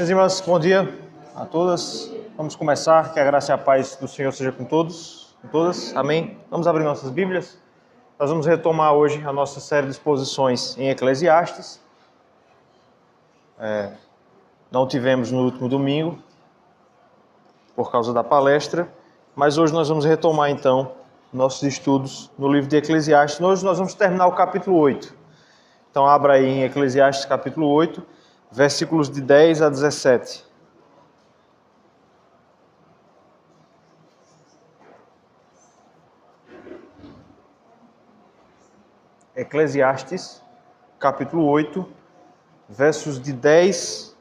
Meus irmãos, bom dia a todas. Vamos começar, que a graça e a paz do Senhor seja com todos, com todas. Amém? Vamos abrir nossas Bíblias. Nós vamos retomar hoje a nossa série de exposições em Eclesiastes. Não tivemos no último domingo, por causa da palestra, mas hoje nós vamos retomar então nossos estudos no livro de Eclesiastes. Hoje nós vamos terminar o capítulo 8. Então abra aí em Eclesiastes capítulo 8, versículos de 10 a 17. Eclesiastes, capítulo 8, versos de 10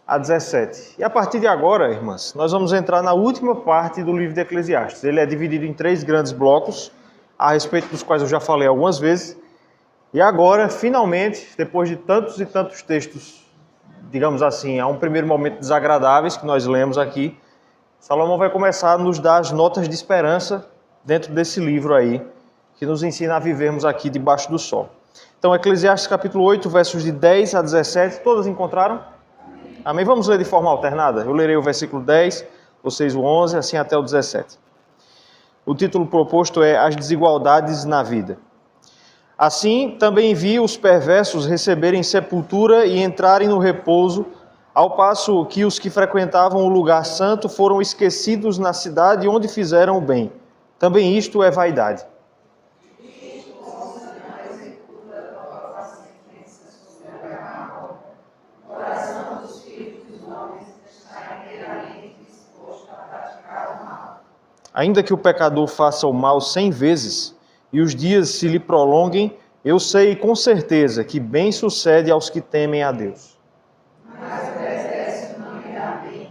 a 17. E a partir de agora, irmãs, nós vamos entrar na última parte do livro de Eclesiastes. Ele é dividido em 3 grandes blocos, a respeito dos quais eu já falei algumas vezes. E agora, finalmente, depois de tantos e tantos textos, digamos assim, a um primeiro momento desagradáveis que nós lemos aqui, Salomão vai começar a nos dar as notas de esperança dentro desse livro aí, que nos ensina a vivermos aqui debaixo do sol. Então, Eclesiastes capítulo 8, versos de 10 a 17, todas encontraram? Amém? Vamos ler de forma alternada? Eu lerei o versículo 10, vocês o 11, assim até o 17. O título proposto é As Desigualdades na Vida. Assim, também vi os perversos receberem sepultura e entrarem no repouso, ao passo que os que frequentavam o lugar santo foram esquecidos na cidade onde fizeram o bem. Também isto é vaidade. Ainda que o pecador faça o mal 100 vezes e os dias se lhe prolonguem, eu sei com certeza que bem sucede aos que temem a Deus. Mas o perverso não irá bem,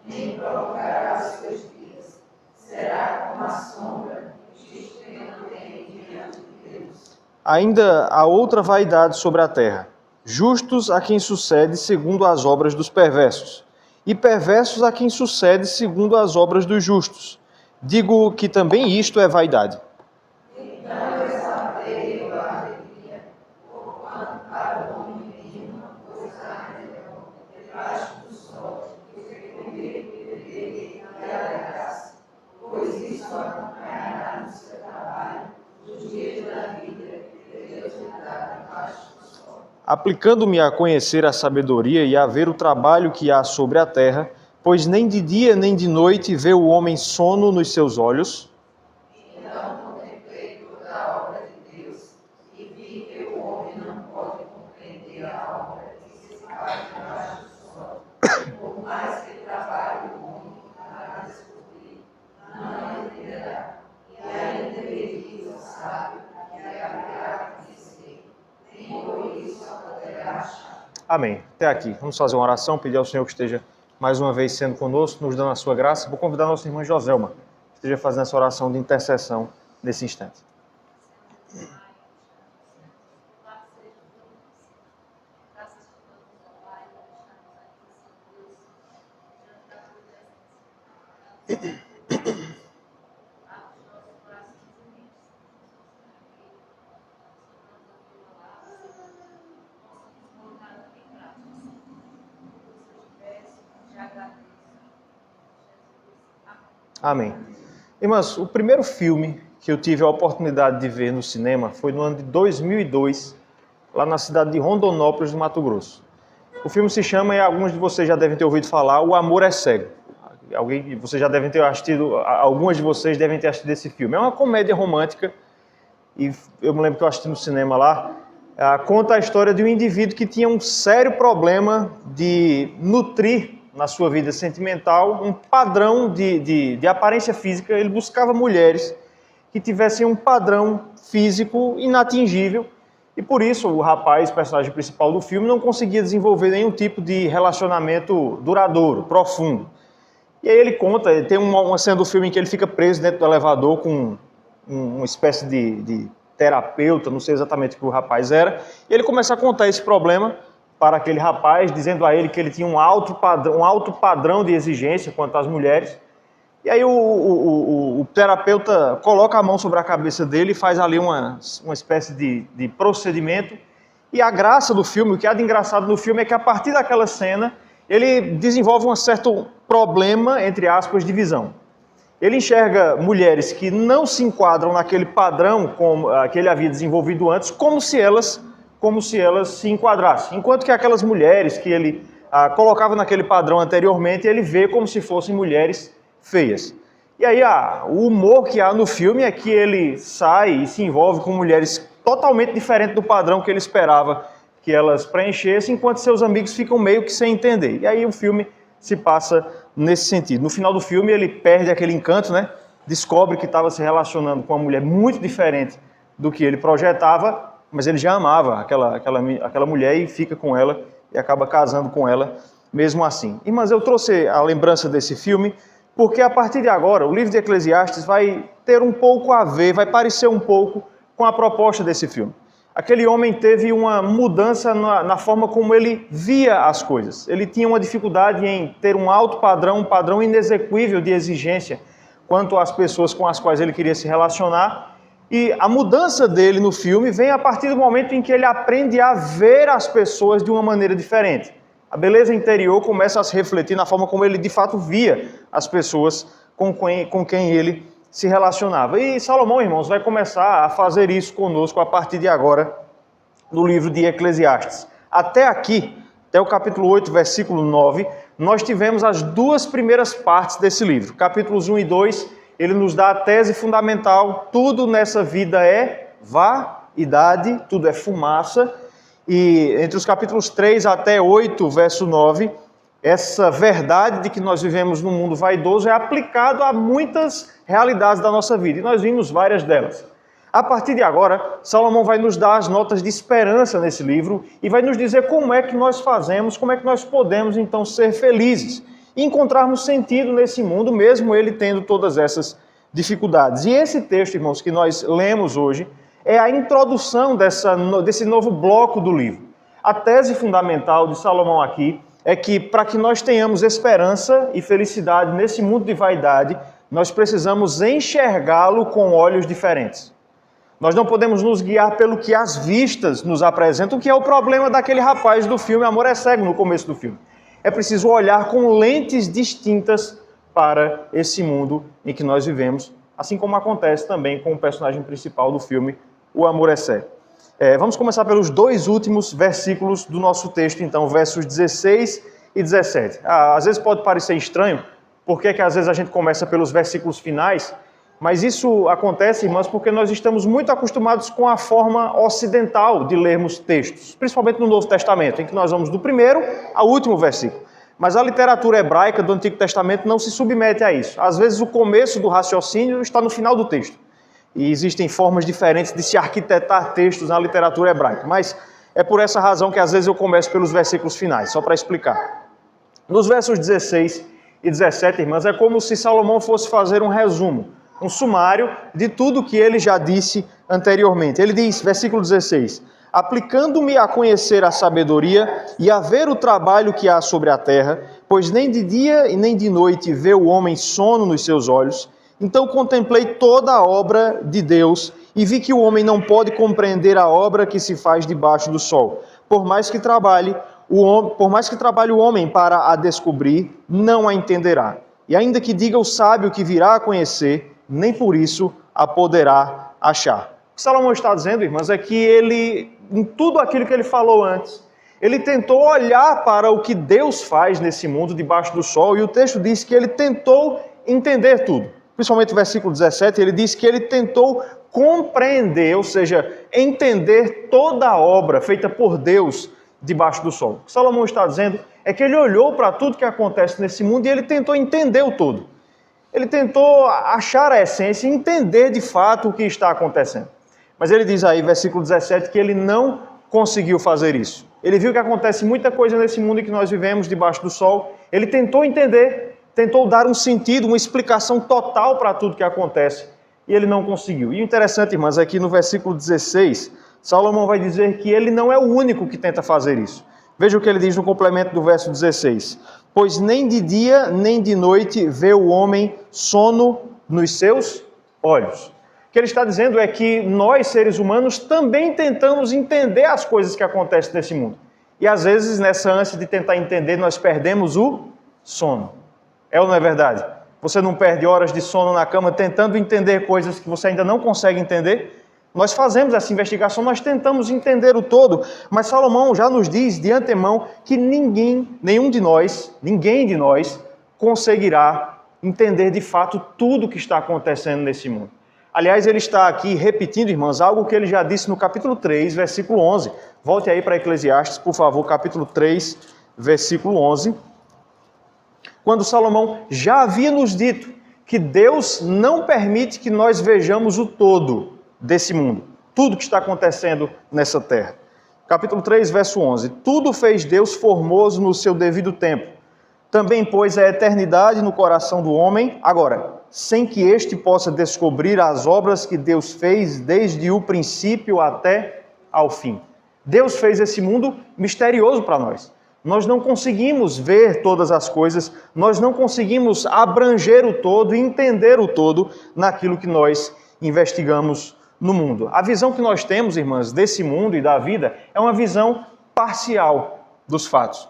nem prolongará os seus dias. Será como a sombra disto que não tem diante de Deus. Ainda há outra vaidade sobre a terra. Justos a quem sucede segundo as obras dos perversos, e perversos a quem sucede segundo as obras dos justos. Digo que também isto é vaidade. Então eu exaltei a alegria, porquanto para o homem nenhuma coisa há melhor debaixo do sol do que comer e beber e alegrar-se, pois isso acompanhará no seu trabalho os dias da vida que Deus lhe dá debaixo do sol. Aplicando-me a conhecer a sabedoria e a ver o trabalho que há sobre a terra, pois nem de dia nem de noite vê o homem sono nos seus olhos. Então contemplei toda a obra de Deus e vi que o homem não pode compreender a obra que se faz debaixo do sol. Por mais que trabalhe o homem para descobrir, não entenderá. E ainda me diz o sábio que haverá de dizer, nem por isso a poderá achar. Amém. Até aqui. Vamos fazer uma oração, pedir ao Senhor que esteja mais uma vez sendo conosco, nos dando a sua graça. Vou convidar a nossa irmã Joselma, que esteja fazendo essa oração de intercessão nesse instante. Amém. Irmãs, o primeiro filme que eu tive a oportunidade de ver no cinema foi no ano de 2002, lá na cidade de Rondonópolis, no Mato Grosso. O filme se chama, e alguns de vocês já devem ter ouvido falar, O Amor é Cego. Vocês já devem ter assistido, algumas de vocês devem ter assistido esse filme. É uma comédia romântica, e eu me lembro que eu assisti no cinema lá. Conta a história de um indivíduo que tinha um sério problema de nutrir na sua vida sentimental um padrão de aparência física. Ele buscava mulheres que tivessem um padrão físico inatingível, e por isso o rapaz, personagem principal do filme, não conseguia desenvolver nenhum tipo de relacionamento duradouro, profundo. E aí ele conta, tem uma cena do filme em que ele fica preso dentro do elevador com uma espécie de terapeuta, não sei exatamente o que o rapaz era, e ele começa a contar esse problema para aquele rapaz, dizendo a ele que ele tinha um alto padrão de exigência quanto às mulheres. E aí o terapeuta coloca a mão sobre a cabeça dele e faz ali uma espécie de procedimento. E a graça do filme, o que há de engraçado no filme é que a partir daquela cena, ele desenvolve um certo problema, entre aspas, de visão. Ele enxerga mulheres que não se enquadram naquele padrão que ele havia desenvolvido antes, como se elas se enquadrassem. Enquanto que aquelas mulheres que ele colocava naquele padrão anteriormente, ele vê como se fossem mulheres feias. E aí o humor que há no filme é que ele sai e se envolve com mulheres totalmente diferentes do padrão que ele esperava que elas preenchessem, enquanto seus amigos ficam meio que sem entender. E aí o filme se passa nesse sentido. No final do filme ele perde aquele encanto, né? Descobre que estava se relacionando com uma mulher muito diferente do que ele projetava, mas ele já amava aquela mulher e fica com ela e acaba casando com ela mesmo assim. Mas eu trouxe a lembrança desse filme porque a partir de agora o livro de Eclesiastes vai ter um pouco a ver, vai parecer um pouco com a proposta desse filme. Aquele homem teve uma mudança na forma como ele via as coisas. Ele tinha uma dificuldade em ter um alto padrão, um padrão inexequível de exigência quanto às pessoas com as quais ele queria se relacionar. E a mudança dele no filme vem a partir do momento em que ele aprende a ver as pessoas de uma maneira diferente. A beleza interior começa a se refletir na forma como ele de fato via as pessoas com quem ele se relacionava. E Salomão, irmãos, vai começar a fazer isso conosco a partir de agora no livro de Eclesiastes. Até aqui, até o capítulo 8, versículo 9, nós tivemos as duas primeiras partes desse livro. Capítulos 1 e 2, ele nos dá a tese fundamental: tudo nessa vida é vaidade, tudo é fumaça. E entre os capítulos 3 até 8, verso 9, essa verdade de que nós vivemos num mundo vaidoso é aplicado a muitas realidades da nossa vida, e nós vimos várias delas. A partir de agora, Salomão vai nos dar as notas de esperança nesse livro e vai nos dizer como é que nós fazemos, como é que nós podemos então ser felizes e encontrarmos sentido nesse mundo, mesmo ele tendo todas essas dificuldades. E esse texto, irmãos, que nós lemos hoje, é a introdução desse novo bloco do livro. A tese fundamental de Salomão aqui é que para que nós tenhamos esperança e felicidade nesse mundo de vaidade, nós precisamos enxergá-lo com olhos diferentes. Nós não podemos nos guiar pelo que as vistas nos apresentam, que é o problema daquele rapaz do filme Amor é Cego, no começo do filme. É preciso olhar com lentes distintas para esse mundo em que nós vivemos, assim como acontece também com o personagem principal do filme, O Amor é Cego. Vamos começar pelos dois últimos versículos do nosso texto, então, versos 16 e 17. Às vezes pode parecer estranho, porque às vezes a gente começa pelos versículos finais, mas isso acontece, irmãos, porque nós estamos muito acostumados com a forma ocidental de lermos textos, principalmente no Novo Testamento, em que nós vamos do primeiro ao último versículo. Mas a literatura hebraica do Antigo Testamento não se submete a isso. Às vezes o começo do raciocínio está no final do texto. E existem formas diferentes de se arquitetar textos na literatura hebraica. Mas é por essa razão que às vezes eu começo pelos versículos finais, só para explicar. Nos versos 16 e 17, irmãs, é como se Salomão fosse fazer um resumo, um sumário de tudo que ele já disse anteriormente. Ele diz, versículo 16: aplicando-me a conhecer a sabedoria e a ver o trabalho que há sobre a terra, pois nem de dia e nem de noite vê o homem sono nos seus olhos, então contemplei toda a obra de Deus e vi que o homem não pode compreender a obra que se faz debaixo do sol. Por mais que trabalhe o homem para a descobrir, não a entenderá. E ainda que diga o sábio que virá a conhecer, nem por isso a poderá achar. O que Salomão está dizendo, irmãs, é que ele, em tudo aquilo que ele falou antes, ele tentou olhar para o que Deus faz nesse mundo debaixo do sol, e o texto diz que ele tentou entender tudo. Principalmente o versículo 17, ele diz que ele tentou compreender, ou seja, entender toda a obra feita por Deus debaixo do sol. O que Salomão está dizendo é que ele olhou para tudo que acontece nesse mundo e ele tentou entender o todo. Ele tentou achar a essência e entender de fato o que está acontecendo. Mas ele diz aí, versículo 17, que ele não conseguiu fazer isso. Ele viu que acontece muita coisa nesse mundo em que nós vivemos debaixo do sol. Ele tentou entender, tentou dar um sentido, uma explicação total para tudo que acontece, e ele não conseguiu. E o interessante, irmãs, é que no versículo 16, Salomão vai dizer que ele não é o único que tenta fazer isso. Veja o que ele diz no complemento do verso 16. Pois nem de dia nem de noite vê o homem sono nos seus olhos. O que ele está dizendo é que nós, seres humanos, também tentamos entender as coisas que acontecem nesse mundo. E às vezes, nessa ânsia de tentar entender, nós perdemos o sono. É ou não é verdade? Você não perde horas de sono na cama tentando entender coisas que você ainda não consegue entender? Nós fazemos essa investigação, nós tentamos entender o todo, mas Salomão já nos diz de antemão que ninguém de nós conseguirá entender de fato tudo o que está acontecendo nesse mundo. Aliás, ele está aqui repetindo, irmãos, algo que ele já disse no capítulo 3, versículo 11. Volte aí para Eclesiastes, por favor, capítulo 3, versículo 11. Quando Salomão já havia nos dito que Deus não permite que nós vejamos o todo desse mundo, tudo que está acontecendo nessa terra. Capítulo 3, verso 11. Tudo fez Deus formoso no seu devido tempo. Também pôs a eternidade no coração do homem, agora, sem que este possa descobrir as obras que Deus fez desde o princípio até ao fim. Deus fez esse mundo misterioso para nós. Nós não conseguimos ver todas as coisas, nós não conseguimos abranger o todo e entender o todo naquilo que nós investigamos no mundo. A visão que nós temos, irmãs, desse mundo e da vida é uma visão parcial dos fatos.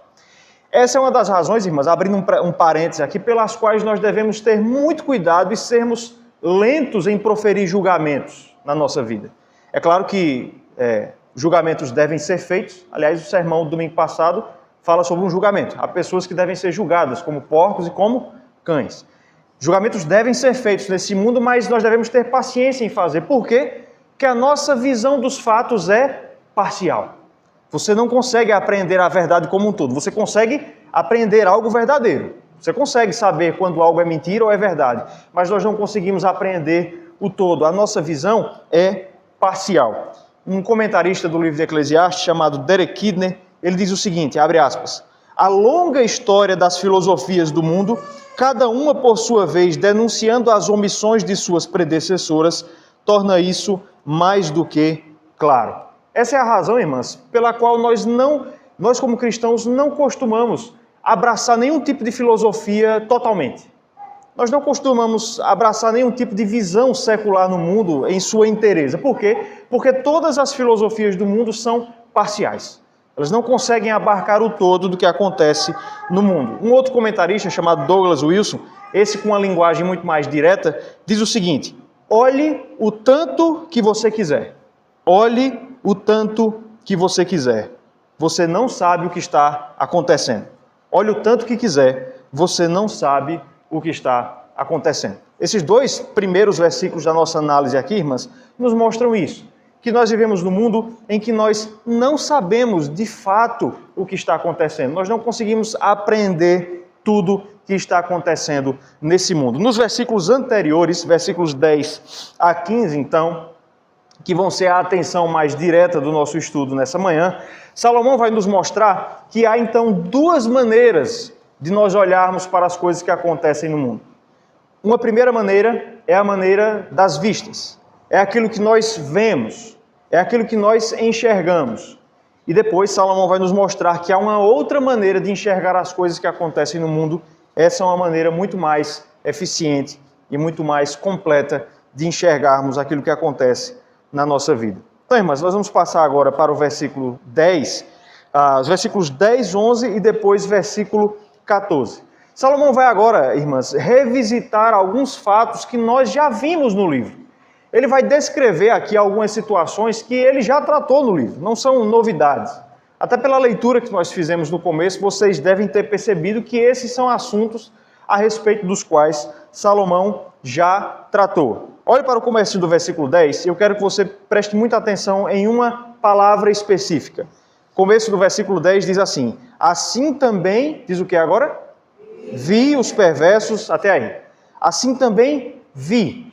Essa é uma das razões, irmãs, abrindo um parênteses aqui, pelas quais nós devemos ter muito cuidado e sermos lentos em proferir julgamentos na nossa vida. É claro que julgamentos devem ser feitos. Aliás, o sermão do domingo passado fala sobre um julgamento. Há pessoas que devem ser julgadas como porcos e como cães. Julgamentos devem ser feitos nesse mundo, mas nós devemos ter paciência em fazer. Por quê? Porque a nossa visão dos fatos é parcial. Você não consegue aprender a verdade como um todo. Você consegue aprender algo verdadeiro. Você consegue saber quando algo é mentira ou é verdade. Mas nós não conseguimos aprender o todo. A nossa visão é parcial. Um comentarista do livro de Eclesiastes, chamado Derek Kidner, ele diz o seguinte, abre aspas, a longa história das filosofias do mundo, cada uma por sua vez denunciando as omissões de suas predecessoras, torna isso mais do que claro. Essa é a razão, irmãs, pela qual nós como cristãos não costumamos abraçar nenhum tipo de filosofia totalmente. Nós não costumamos abraçar nenhum tipo de visão secular no mundo em sua inteireza. Por quê? Porque todas as filosofias do mundo são parciais. Elas não conseguem abarcar o todo do que acontece no mundo. Um outro comentarista chamado Douglas Wilson, esse com uma linguagem muito mais direta, diz o seguinte, olhe o tanto que você quiser. Olhe o tanto que você quiser. Você não sabe o que está acontecendo. Olhe o tanto que quiser, você não sabe o que está acontecendo. Esses dois primeiros versículos da nossa análise aqui, irmãs, nos mostram isso. Que nós vivemos num mundo em que nós não sabemos de fato o que está acontecendo. Nós não conseguimos aprender tudo que está acontecendo nesse mundo. Nos versículos anteriores, versículos 10 a 15, então, que vão ser a atenção mais direta do nosso estudo nessa manhã, Salomão vai nos mostrar que há então duas maneiras de nós olharmos para as coisas que acontecem no mundo. Uma primeira maneira é a maneira das vistas. É aquilo que nós vemos, é aquilo que nós enxergamos. E depois Salomão vai nos mostrar que há uma outra maneira de enxergar as coisas que acontecem no mundo. Essa é uma maneira muito mais eficiente e muito mais completa de enxergarmos aquilo que acontece na nossa vida. Então, irmãs, nós vamos passar agora para o versículo 10, os versículos 10, 11 e depois versículo 14. Salomão vai agora, irmãs, revisitar alguns fatos que nós já vimos no livro. Ele vai descrever aqui algumas situações que ele já tratou no livro, não são novidades. Até pela leitura que nós fizemos no começo, vocês devem ter percebido que esses são assuntos a respeito dos quais Salomão já tratou. Olhe para o começo do versículo 10, e eu quero que você preste muita atenção em uma palavra específica. O começo do versículo 10 diz assim, assim também, diz o que agora? Vi os perversos, até aí. Assim também vi.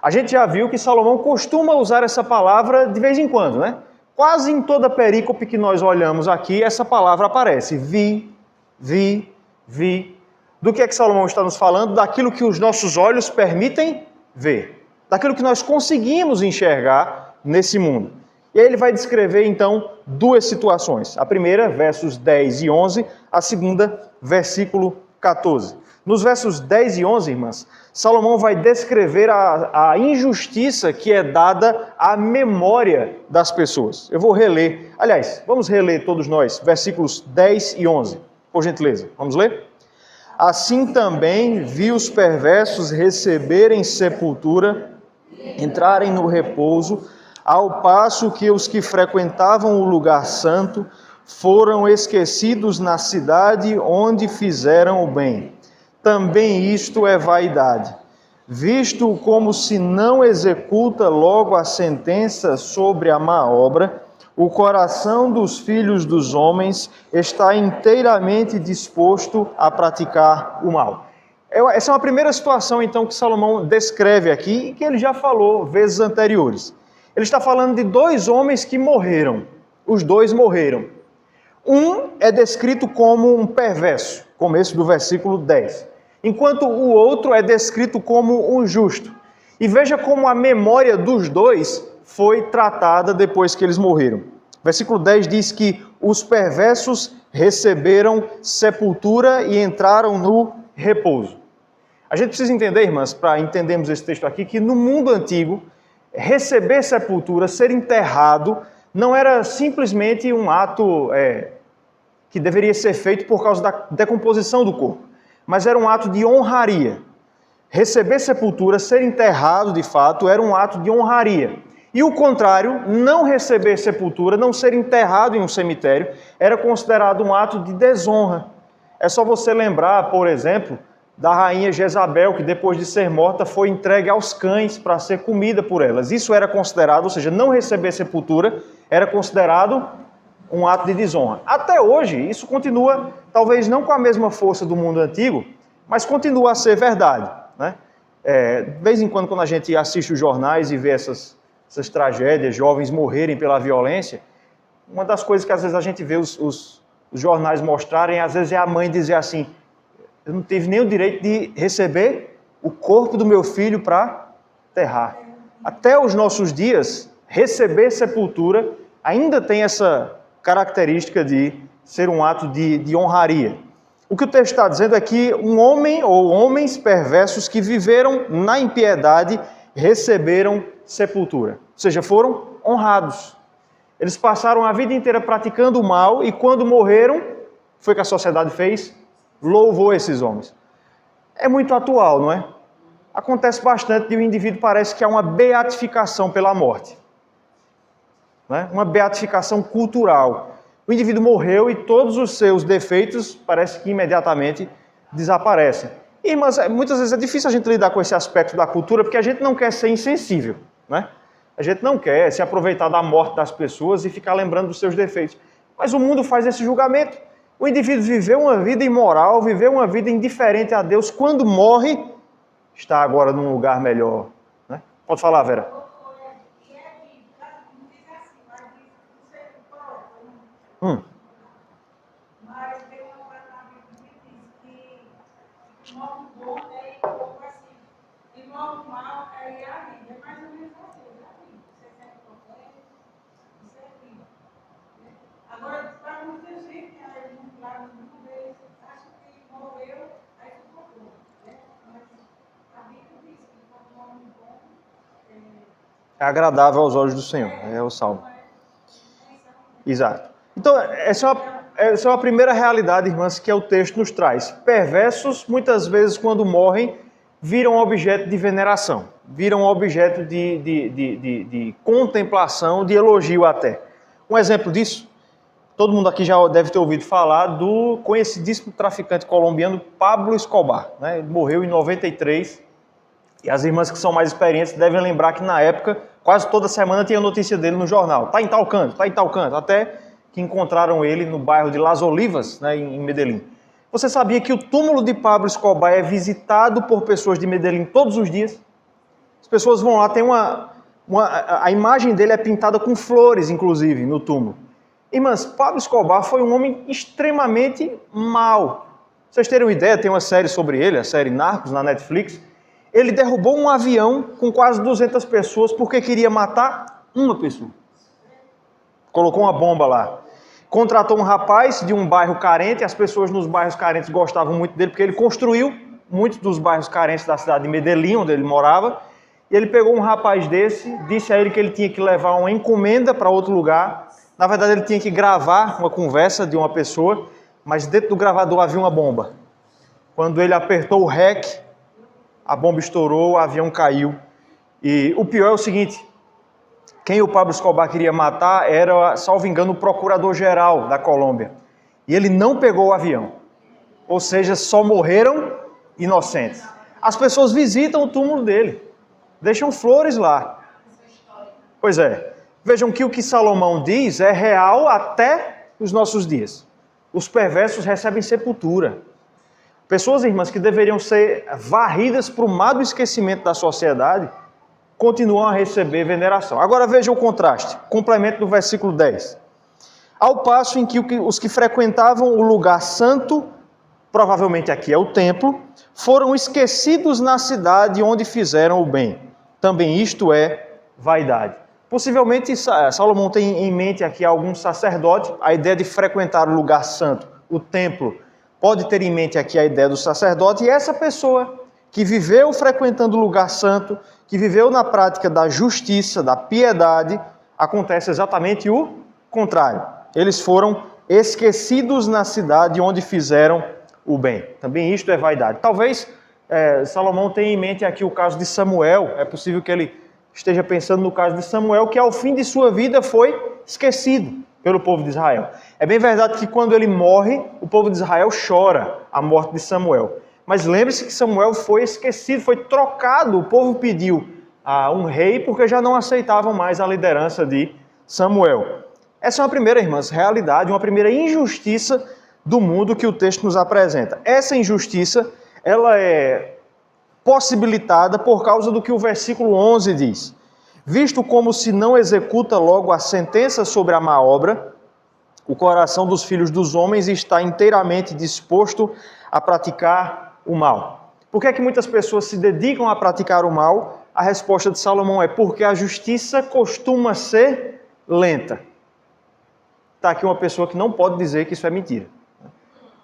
A gente já viu que Salomão costuma usar essa palavra de vez em quando, né? Quase em toda perícope que nós olhamos aqui, essa palavra aparece. Vi, vi, vi. Do que é que Salomão está nos falando? Daquilo que os nossos olhos permitem ver. Daquilo que nós conseguimos enxergar nesse mundo. E aí ele vai descrever, então, duas situações. A primeira, versos 10 e 11. A segunda, versículo 14. Nos versos 10 e 11, irmãs, Salomão vai descrever a injustiça que é dada à memória das pessoas. Eu vou reler. Aliás, vamos reler todos nós, versículos 10 e 11, por gentileza. Vamos ler? Assim também vi os perversos receberem sepultura, entrarem no repouso, ao passo que os que frequentavam o lugar santo foram esquecidos na cidade onde fizeram o bem. Também isto é vaidade, visto como se não executa logo a sentença sobre a má obra, o coração dos filhos dos homens está inteiramente disposto a praticar o mal. Essa é uma primeira situação, então, que Salomão descreve aqui e que ele já falou vezes anteriores. Ele está falando de dois homens que morreram. Os dois morreram. Um é descrito como um perverso, começo do versículo 10. Enquanto o outro é descrito como um justo. E veja como a memória dos dois foi tratada depois que eles morreram. Versículo 10 diz que os perversos receberam sepultura e entraram no repouso. A gente precisa entender, irmãs, para entendermos esse texto aqui, que no mundo antigo, receber sepultura, ser enterrado, não era simplesmente um ato que deveria ser feito por causa da decomposição do corpo, mas era um ato de honraria. Receber sepultura, ser enterrado de fato, era um ato de honraria. E o contrário, não receber sepultura, não ser enterrado em um cemitério, era considerado um ato de desonra. É só você lembrar, por exemplo, da rainha Jezabel, que depois de ser morta foi entregue aos cães para ser comida por elas. Isso era considerado, ou seja, não receber sepultura era considerado um ato de desonra. Até hoje, isso continua, talvez não com a mesma força do mundo antigo, mas continua a ser verdade, né? De vez em quando a gente assiste os jornais e vê essas tragédias, jovens morrerem pela violência, uma das coisas que às vezes a gente vê os jornais mostrarem, às vezes é a mãe dizer assim: eu não tive nem o direito de receber o corpo do meu filho para enterrar. Até os nossos dias, receber sepultura ainda tem essa característica de ser um ato de honraria. O que o texto está dizendo é que um homem ou homens perversos que viveram na impiedade receberam sepultura. Ou seja, foram honrados. Eles passaram a vida inteira praticando o mal e quando morreram, foi o que a sociedade fez? Louvou esses homens. É muito atual, não é? Acontece bastante de o indivíduo parece que há uma beatificação pela morte. Né? Uma beatificação cultural. O indivíduo morreu e todos os seus defeitos parece que imediatamente desaparecem. Mas muitas vezes é difícil a gente lidar com esse aspecto da cultura porque a gente não quer ser insensível, né? A gente não quer se aproveitar da morte das pessoas e ficar lembrando dos seus defeitos. Mas o mundo faz esse julgamento. O indivíduo viveu uma vida imoral, viveu uma vida indiferente a Deus. Quando morre, está agora num lugar melhor. Né? Pode falar, Vera. Mas tem uma parte na Bíblia que diz que morre bom é pouco assim, e morre mal é a vida. É mais ou menos assim, né? Você tem problema, você é vida. Agora, para muita gente, lá no mundo, eles acham que morreu, aí ficou bom. Mas a Bíblia diz que quando morre bom é agradável aos olhos do Senhor. É o salmo. Exato. Então, essa é uma primeira realidade, irmãs, que o texto nos traz. Perversos, muitas vezes, quando morrem, viram objeto de veneração, viram objeto de contemplação, de elogio até. Um exemplo disso, todo mundo aqui já deve ter ouvido falar do conhecidíssimo traficante colombiano Pablo Escobar. Né? Ele morreu em 93, e as irmãs que são mais experientes devem lembrar que, na época, quase toda semana tinha notícia dele no jornal. Está em tal canto, até que encontraram ele no bairro de Las Olivas, né, em Medellín. Você sabia que o túmulo de Pablo Escobar é visitado por pessoas de Medellín todos os dias? As pessoas vão lá, tem a imagem dele é pintada com flores, inclusive, no túmulo. Irmãs, Pablo Escobar foi um homem extremamente mau. Vocês terem uma ideia, tem uma série sobre ele, a série Narcos, na Netflix. Ele derrubou um avião com quase 200 pessoas porque queria matar uma pessoa. Colocou uma bomba lá. contratou um rapaz de um bairro carente, as pessoas nos bairros carentes gostavam muito dele, porque ele construiu muitos dos bairros carentes da cidade de Medellín, onde ele morava, e ele pegou um rapaz desse, disse a ele que ele tinha que levar uma encomenda para outro lugar. Na verdade, ele tinha que gravar uma conversa de uma pessoa, mas dentro do gravador havia uma bomba. Quando ele apertou o REC, a bomba estourou, o avião caiu. E o pior é o seguinte, quem o Pablo Escobar queria matar era, salvo engano, o procurador-geral da Colômbia. E ele não pegou o avião. Ou seja, só morreram inocentes. As pessoas visitam o túmulo dele, deixam flores lá. Pois é, vejam que o que Salomão diz é real até os nossos dias. Os perversos recebem sepultura. Pessoas, irmãs, que deveriam ser varridas para o mar do esquecimento da sociedade, continuam a receber veneração. Agora veja o contraste, complemento do versículo 10. Ao passo em que os que frequentavam o lugar santo, provavelmente aqui é o templo, foram esquecidos na cidade onde fizeram o bem. Também isto é vaidade. Possivelmente Salomão tem em mente aqui algum sacerdote, a ideia de frequentar o lugar santo, o templo, pode ter em mente aqui a ideia do sacerdote, e essa pessoa que viveu frequentando o lugar santo, que viveu na prática da justiça, da piedade, acontece exatamente o contrário. Eles foram esquecidos na cidade onde fizeram o bem. Também isto é vaidade. Talvez Salomão tenha em mente aqui o caso de Samuel. É possível que ele esteja pensando no caso de Samuel, que ao fim de sua vida foi esquecido pelo povo de Israel. É bem verdade que quando ele morre, o povo de Israel chora a morte de Samuel. Mas lembre-se que Samuel foi esquecido, foi trocado. O povo pediu a um rei porque já não aceitavam mais a liderança de Samuel. Essa é uma primeira, irmãs, realidade, uma primeira injustiça do mundo que o texto nos apresenta. Essa injustiça, ela é possibilitada por causa do que o versículo 11 diz. Visto como se não executa logo a sentença sobre a má obra, o coração dos filhos dos homens está inteiramente disposto a praticar o mal. Por que é que muitas pessoas se dedicam a praticar o mal? A resposta de Salomão é porque a justiça costuma ser lenta. Está aqui uma pessoa que não pode dizer que isso é mentira.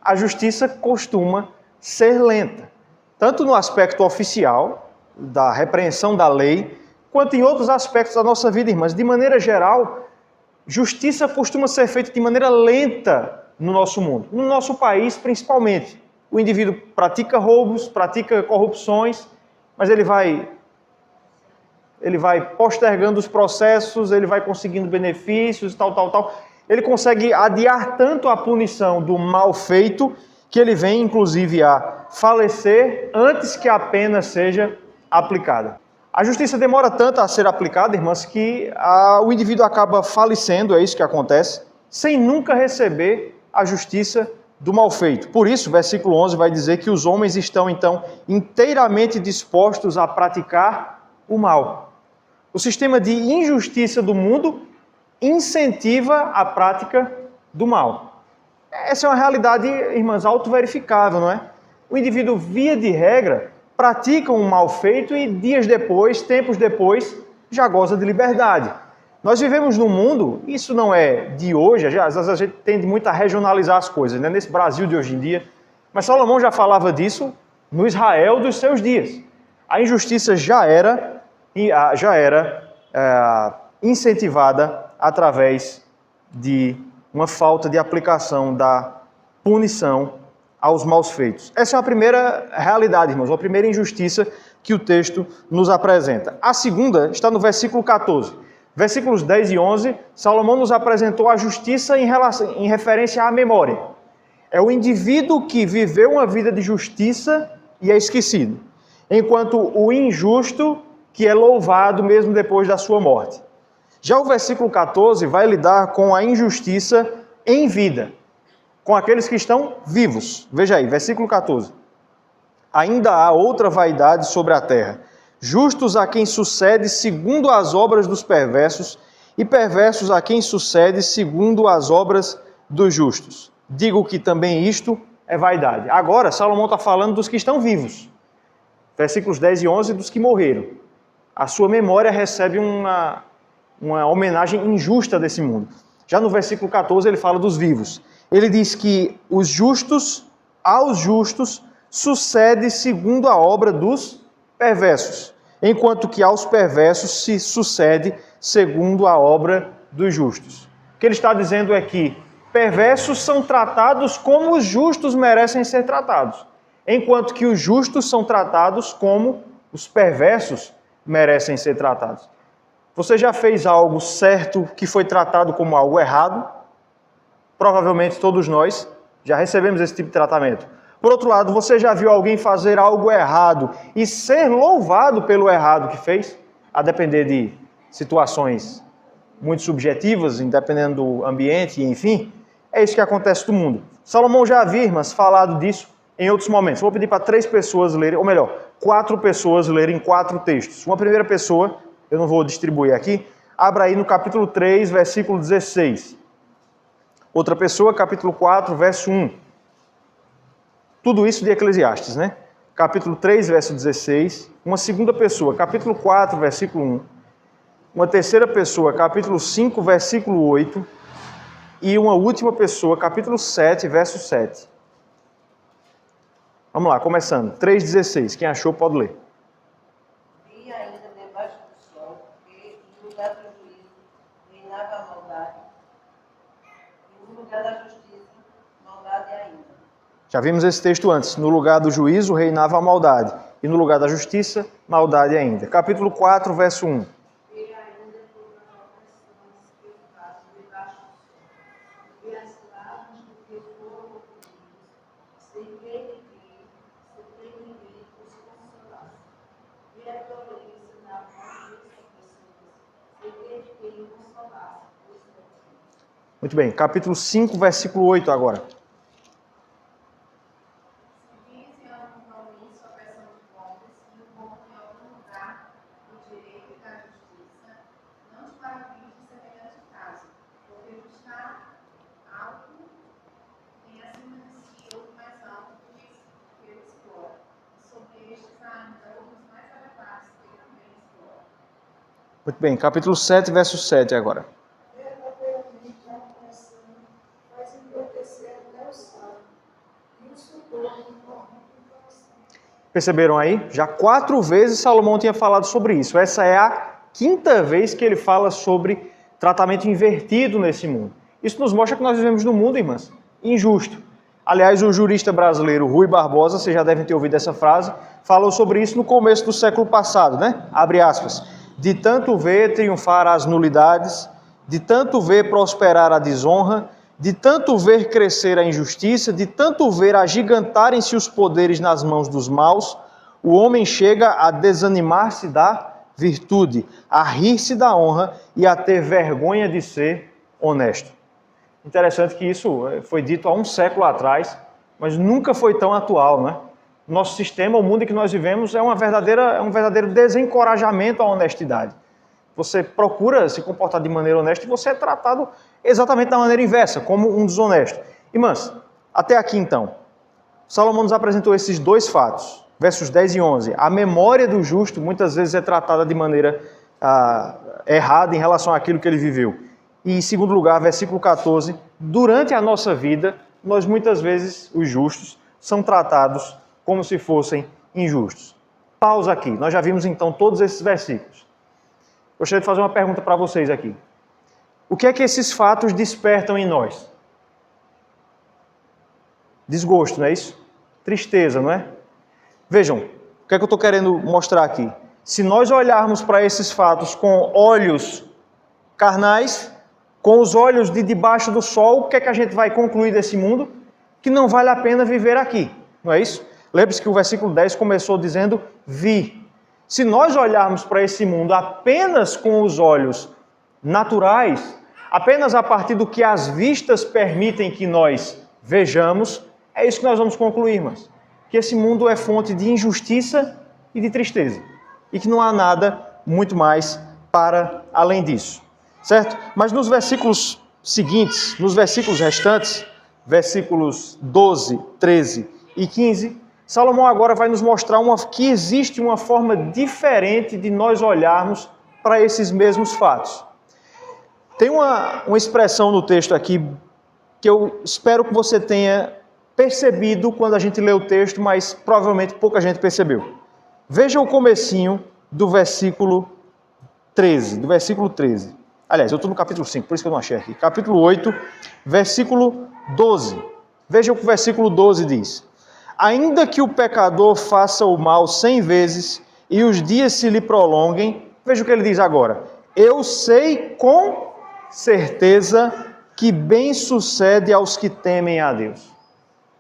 A justiça costuma ser lenta, tanto no aspecto oficial, da repreensão da lei, quanto em outros aspectos da nossa vida, irmãs. De maneira geral, justiça costuma ser feita de maneira lenta no nosso mundo, no nosso país principalmente. O indivíduo pratica roubos, pratica corrupções, mas ele vai postergando os processos, ele vai conseguindo benefícios, tal. Ele consegue adiar tanto a punição do mal feito que ele vem, inclusive, a falecer antes que a pena seja aplicada. A justiça demora tanto a ser aplicada, irmãs, que o indivíduo acaba falecendo, é isso que acontece, sem nunca receber a justiça do mal feito. Por isso, versículo 11 vai dizer que os homens estão, então, inteiramente dispostos a praticar o mal. O sistema de injustiça do mundo incentiva a prática do mal. Essa é uma realidade, irmãs, autoverificável, não é? O indivíduo, via de regra, pratica um mal feito e dias depois, tempos depois, já goza de liberdade. Nós vivemos num mundo, isso não é de hoje, às vezes a gente tende muito a regionalizar as coisas, né? Nesse Brasil de hoje em dia, mas Salomão já falava disso no Israel dos seus dias. A injustiça já era incentivada através de uma falta de aplicação da punição aos maus feitos. Essa é a primeira realidade, irmãos, a primeira injustiça que o texto nos apresenta. A segunda está no versículo 14. Versículos 10 e 11, Salomão nos apresentou a justiça em referência à memória. É o indivíduo que viveu uma vida de justiça e é esquecido, enquanto o injusto que é louvado mesmo depois da sua morte. Já o versículo 14 vai lidar com a injustiça em vida, com aqueles que estão vivos. Veja aí, versículo 14. Ainda há outra vaidade sobre a terra, justos a quem sucede segundo as obras dos perversos, e perversos a quem sucede segundo as obras dos justos. Digo que também isto é vaidade. Agora, Salomão está falando dos que estão vivos. Versículos 10 e 11, dos que morreram. A sua memória recebe uma homenagem injusta desse mundo. Já no versículo 14 ele fala dos vivos. Ele diz que aos justos sucede segundo a obra dos perversos, enquanto que aos perversos se sucede segundo a obra dos justos. O que ele está dizendo é que perversos são tratados como os justos merecem ser tratados, enquanto que os justos são tratados como os perversos merecem ser tratados. Você já fez algo certo que foi tratado como algo errado? Provavelmente todos nós já recebemos esse tipo de tratamento. Por outro lado, você já viu alguém fazer algo errado e ser louvado pelo errado que fez? A depender de situações muito subjetivas, dependendo do ambiente, enfim. É isso que acontece no mundo. Salomão já havia, irmãs, falado disso em outros momentos. Vou pedir para 3 pessoas lerem, ou melhor, 4 pessoas lerem 4 textos. Uma primeira pessoa, eu não vou distribuir aqui, abra aí no capítulo 3, versículo 16. Outra pessoa, capítulo 4, verso 1. Tudo isso de Eclesiastes, né? Capítulo 3, verso 16. Uma segunda pessoa, capítulo 4, versículo 1. Uma terceira pessoa, capítulo 5, versículo 8. E uma última pessoa, capítulo 7, verso 7. Vamos lá, começando. 3,16. Quem achou pode ler. Vi ainda debaixo do sol que no lugar do juízo reinava a maldade, e no lugar da justiça, maldade ainda. Já vimos esse texto antes. No lugar do juízo reinava a maldade, e no lugar da justiça, maldade ainda. Capítulo 4, verso 1. Vi ainda todas as opressões que eu faço debaixo do sol, vi as lágrimas do que foram oprimidos, sem ter ninguém os consolasse. Vi a violência na mão dos opressores, sem ter quem consolasse os oprimidos. Muito bem. Capítulo 5, versículo 8 agora. Muito bem, capítulo 7, verso 7 agora. Verdadeiramente a opressão faz enlouquecer até o sábio, e o suborno corrompe o coração. Perceberam aí? Já 4 vezes Salomão tinha falado sobre isso. Essa é a 5ª vez que ele fala sobre tratamento invertido nesse mundo. Isso nos mostra que nós vivemos num mundo, irmãs, injusto. Aliás, o jurista brasileiro Rui Barbosa, vocês já devem ter ouvido essa frase, falou sobre isso no começo do século passado, né? Abre aspas. De tanto ver triunfar as nulidades, de tanto ver prosperar a desonra, de tanto ver crescer a injustiça, de tanto ver agigantarem-se os poderes nas mãos dos maus, o homem chega a desanimar-se da virtude, a rir-se da honra e a ter vergonha de ser honesto. Interessante que isso foi dito há um século atrás, mas nunca foi tão atual, né? Nosso sistema, o mundo em que nós vivemos, é um verdadeiro desencorajamento à honestidade. Você procura se comportar de maneira honesta e você é tratado exatamente da maneira inversa, como um desonesto. Irmãs, até aqui então, Salomão nos apresentou esses 2 fatos, versos 10 e 11. A memória do justo muitas vezes é tratada de maneira errada em relação àquilo que ele viveu. E em segundo lugar, versículo 14, durante a nossa vida, nós muitas vezes, os justos, são tratados como se fossem injustos. Pausa aqui. Nós já vimos então todos esses versículos. Gostaria de fazer uma pergunta para vocês aqui. O que é que esses fatos despertam em nós? Desgosto, não é isso? Tristeza, não é? Vejam, o que é que eu estou querendo mostrar aqui? Se nós olharmos para esses fatos com olhos carnais, com os olhos de debaixo do sol, o que é que a gente vai concluir desse mundo? Que não vale a pena viver aqui, não é isso? Lembre-se que o versículo 10 começou dizendo, vi. Se nós olharmos para esse mundo apenas com os olhos naturais, apenas a partir do que as vistas permitem que nós vejamos, é isso que nós vamos concluir, irmãs. Que esse mundo é fonte de injustiça e de tristeza. E que não há nada muito mais para além disso. Certo? Mas nos versículos seguintes, nos versículos restantes, versículos 12, 13 e 15, Salomão agora vai nos mostrar que existe uma forma diferente de nós olharmos para esses mesmos fatos. Tem uma expressão no texto aqui que eu espero que você tenha percebido quando a gente lê o texto, mas provavelmente pouca gente percebeu. Veja o comecinho do versículo 13, Aliás, eu estou no capítulo 5, por isso que eu não achei aqui. Capítulo 8, versículo 12. Veja o que o versículo 12 diz. Ainda que o pecador faça o mal 100 vezes e os dias se lhe prolonguem, veja o que ele diz agora. Eu sei com certeza que bem sucede aos que temem a Deus.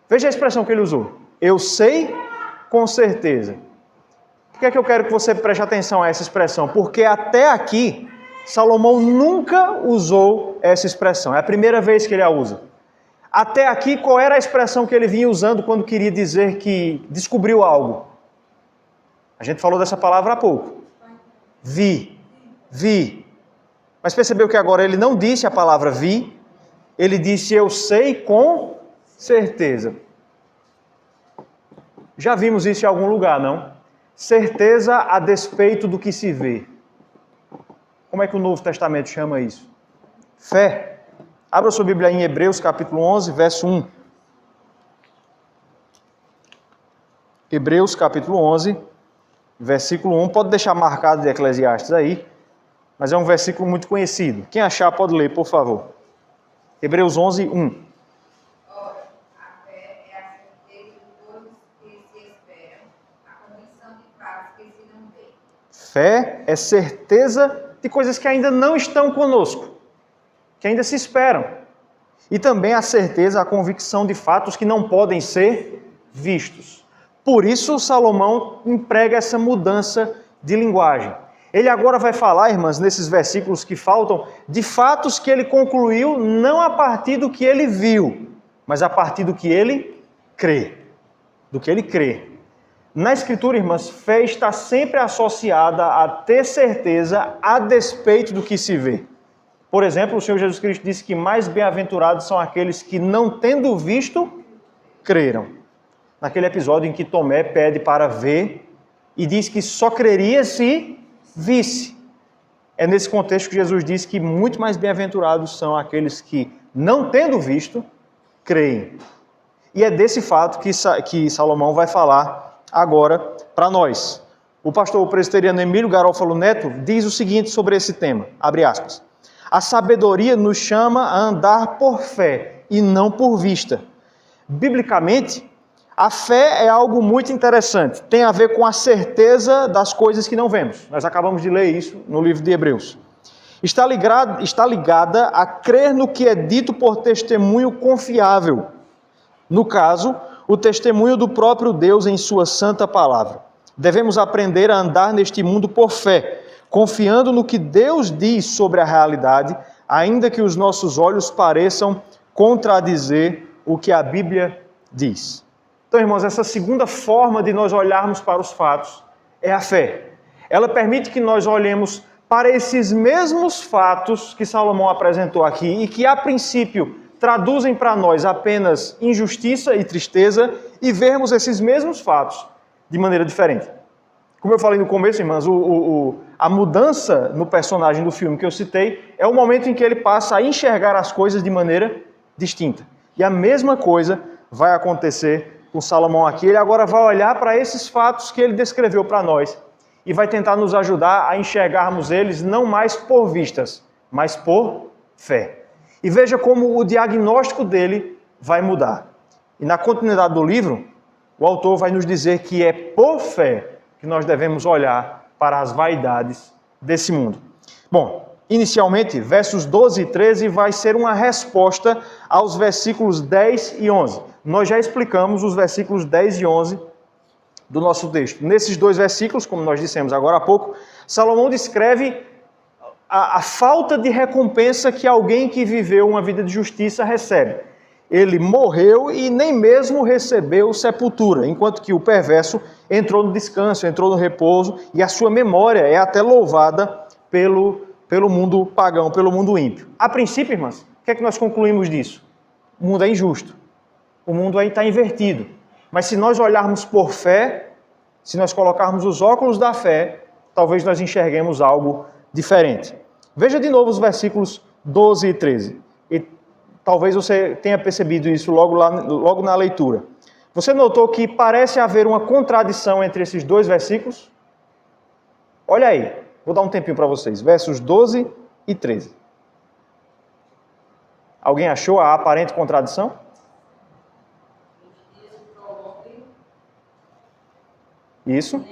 Veja a expressão que ele usou. Eu sei com certeza. Por que é que eu quero que você preste atenção a essa expressão? Porque até aqui, Salomão nunca usou essa expressão. É a primeira vez que ele a usa. Até aqui, qual era a expressão que ele vinha usando quando queria dizer que descobriu algo? A gente falou dessa palavra há pouco. Vi. Mas percebeu que agora ele não disse a palavra vi, ele disse eu sei com certeza. Já vimos isso em algum lugar, não? Certeza a despeito do que se vê. Como é que o Novo Testamento chama isso? Fé. Abra sua Bíblia em Hebreus capítulo 11, verso 1. Hebreus capítulo 11, versículo 1. Pode deixar marcado de Eclesiastes aí, mas é um versículo muito conhecido. Quem achar pode ler, por favor. Hebreus 11, 1. Ora, a fé é a certeza de coisas que se esperam, a convicção de fatos que se não veem. Fé é certeza de coisas que ainda não estão conosco, que ainda se esperam. E também a certeza, a convicção de fatos que não podem ser vistos. Por isso, Salomão emprega essa mudança de linguagem. Ele agora vai falar, irmãs, nesses versículos que faltam, de fatos que ele concluiu não a partir do que ele viu, mas a partir do que ele crê. Do que ele crê. Na Escritura, irmãs, fé está sempre associada a ter certeza a despeito do que se vê. Por exemplo, o Senhor Jesus Cristo disse que mais bem-aventurados são aqueles que, não tendo visto, creram. Naquele episódio em que Tomé pede para ver e diz que só creria se visse. É nesse contexto que Jesus diz que muito mais bem-aventurados são aqueles que, não tendo visto, creem. E é desse fato que Salomão vai falar agora para nós. O pastor presbiteriano Emílio Garofalo Neto diz o seguinte sobre esse tema, abre aspas. A sabedoria nos chama a andar por fé e não por vista. Biblicamente, a fé é algo muito interessante. Tem a ver com a certeza das coisas que não vemos. Nós acabamos de ler isso no livro de Hebreus. Está ligada a crer no que é dito por testemunho confiável. No caso, o testemunho do próprio Deus em sua santa palavra. Devemos aprender a andar neste mundo por fé, confiando no que Deus diz sobre a realidade, ainda que os nossos olhos pareçam contradizer o que a Bíblia diz. Então, irmãos, essa segunda forma de nós olharmos para os fatos é a fé. Ela permite que nós olhemos para esses mesmos fatos que Salomão apresentou aqui e que, a princípio, traduzem para nós apenas injustiça e tristeza e vermos esses mesmos fatos de maneira diferente. Como eu falei no começo, irmãs, a mudança no personagem do filme que eu citei é o momento em que ele passa a enxergar as coisas de maneira distinta. E a mesma coisa vai acontecer com Salomão aqui. Ele agora vai olhar para esses fatos que ele descreveu para nós e vai tentar nos ajudar a enxergarmos eles não mais por vistas, mas por fé. E veja como o diagnóstico dele vai mudar. E na continuidade do livro, o autor vai nos dizer que é por fé que nós devemos olhar para as vaidades desse mundo. Bom, inicialmente, versos 12 e 13 vai ser uma resposta aos versículos 10 e 11. Nós já explicamos os versículos 10 e 11 do nosso texto. Nesses dois versículos, como nós dissemos agora há pouco, Salomão descreve a falta de recompensa que alguém que viveu uma vida de justiça recebe. Ele morreu e nem mesmo recebeu sepultura, enquanto que o perverso entrou no descanso, entrou no repouso, e a sua memória é até louvada pelo mundo pagão, pelo mundo ímpio. A princípio, irmãs, o que é que nós concluímos disso? O mundo é injusto. O mundo aí está invertido. Mas se nós olharmos por fé, se nós colocarmos os óculos da fé, talvez nós enxerguemos algo diferente. Veja de novo os versículos 12 e 13. E talvez você tenha percebido isso logo na leitura. Você notou que parece haver uma contradição entre esses dois versículos? Olha aí, vou dar um tempinho para vocês. Versos 12 e 13. Alguém achou a aparente contradição? Isso.